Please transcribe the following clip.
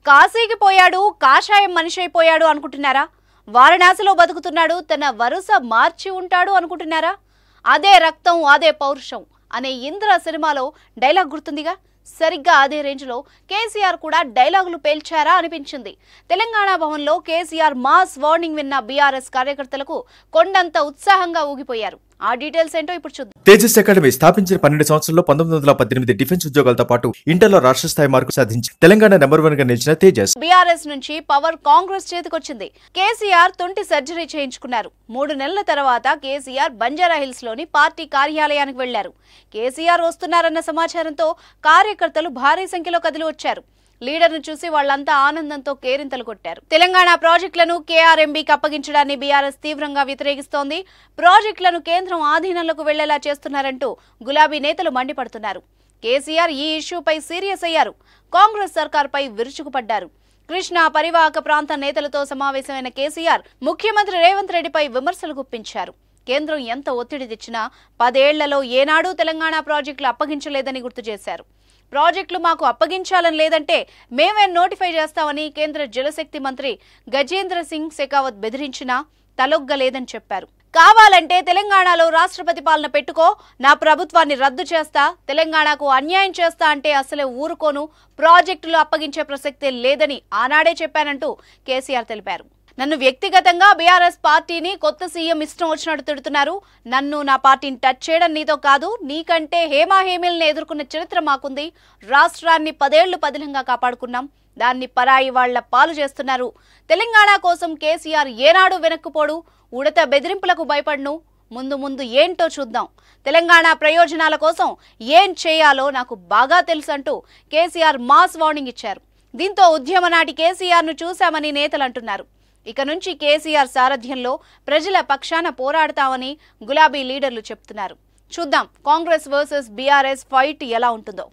కాశీకి పోయాడు, కాషాయం మనిషి అయిపోయాడు అనుకుంటున్నారా? వారణాసిలో బతుకుతున్నాడు, తన వరుస మార్చి ఉంటాడు అనుకుంటున్నారా? అదే రక్తం, అదే పౌరుషం అనే ఇంద్ర సినిమాలో డైలాగ్ గుర్తుందిగా. సరిగ్గా అదే రేంజ్లో కేసీఆర్ కూడా డైలాగులు పేల్చారా అనిపించింది. తెలంగాణ భవన్లో కేసీఆర్ మాస్ వార్నింగ్ విన్న బీఆర్ఎస్ కార్యకర్తలకు కొండంత ఉత్సాహంగా ఊగిపోయారు. ఆ డీటెయిల్స్ ఏంటో ఇప్పుడు చూద్దాం. తేజస్ అకాడమీ స్థాపించిన 12 సంవత్సరాల్లో 1918 డిఫెన్స్ ఉద్యోగాలతో పాటు ఇంటర్లో రాష్ట్ర స్థాయి మార్కు సాధించి తెలంగాణ నెంబర్ 1 గా నిలిచిన తేజస్. బీఆర్ఎస్ నుంచి పవర్ కాంగ్రెస్ చేతికొచ్చింది. కేసీఆర్ తొంటి సర్జరీ చేయించుకున్నారు. 3 నెలల తర్వాత కేసీఆర్ బంజారా హిల్స్ లోని పార్టీ కార్యాలయానికి వెళ్లారు. కేసీఆర్ వస్తున్నారన్న సమాచారంతో కార్యకర్తలు భారీ సంఖ్యలో కదిలి వచ్చారు. లీడర్ను చూసి వాళ్లంతా ఆనందంతో కేరింతలు కొట్టారు. తెలంగాణ ప్రాజెక్టులను కేఆర్ఎంబీకి అప్పగించడాన్ని బీఆర్ఎస్ తీవ్రంగా వ్యతిరేకిస్తోంది. ప్రాజెక్టులను కేంద్రం ఆధీనంలోకి వెళ్లేలా చేస్తున్నారంటూ గులాబీ నేతలు మండిపడుతున్నారు. కేసీఆర్ ఈ ఇష్యూపై సీరియస్ అయ్యారు. కాంగ్రెస్ సర్కార్పై విరుచుకుపడ్డారు. కృష్ణా పరివాహక ప్రాంత నేతలతో సమావేశమైన కేసీఆర్ ముఖ్యమంత్రి రేవంత్ రెడ్డిపై విమర్శలు గుప్పించారు. కేంద్రం ఎంత ఒత్తిడి తెచ్చినా 10 ఏళ్లలో ఏనాడూ తెలంగాణ ప్రాజెక్టులు అప్పగించలేదని గుర్తు చేశారు. ప్రాజెక్టులు మాకు అప్పగించాలని లేదంటే మేమే నోటిఫై చేస్తామని కేంద్ర జలశక్తి మంత్రి గజేంద్ర సింగ్ షెకావత్ బెదిరించినా తలొగ్గలేదని చెప్పారు. కావాలంటే తెలంగాణలో రాష్ట్రపతి పాలన పెట్టుకో, నా ప్రభుత్వాన్ని రద్దు చేస్తా, తెలంగాణకు అన్యాయం చేస్తా అంటే అసలే ఊరుకోను, ప్రాజెక్టులు అప్పగించే ప్రసక్తే లేదని ఆనాడే చెప్పానంటూ కేసీఆర్ తెలిపారు. నన్ను వ్యక్తిగతంగా బీఆర్ఎస్ పార్టీని కొత్త సీఎం ఇష్టం వచ్చినట్టు తిడుతున్నారు. నన్ను, నా పార్టీని టచ్ చేయడం నీతో కాదు. నీకంటే హేమాహేమీలను ఎదుర్కొన్న చరిత్ర మాకుంది. రాష్ట్రాన్ని 10 ఏళ్లు పదిలంగా కాపాడుకున్నాం. దాన్ని పరాయి వాళ్ల పాలు చేస్తున్నారు. తెలంగాణ కోసం కేసీఆర్ ఏనాడు వెనక్కుపోడు. ఉడత బెదిరింపులకు భయపడను. ముందు ఏంటో చూద్దాం. తెలంగాణ ప్రయోజనాల కోసం ఏం చేయాలో నాకు బాగా తెలుసు అంటూ కేసీఆర్ మాస్ వార్నింగ్ ఇచ్చారు. దీంతో ఉద్యమ నాటి కేసీఆర్ను చూశామని నేతలు అంటున్నారు. ఇక నుంచి కేసీఆర్ సారథ్యంలో ప్రజల పక్షాన పోరాడతామని గులాబీ లీడర్లు చెప్తున్నారు. చూద్దాం కాంగ్రెస్ వర్సెస్ బీఆర్ఎస్ ఫైట్ ఎలా ఉంటుందో.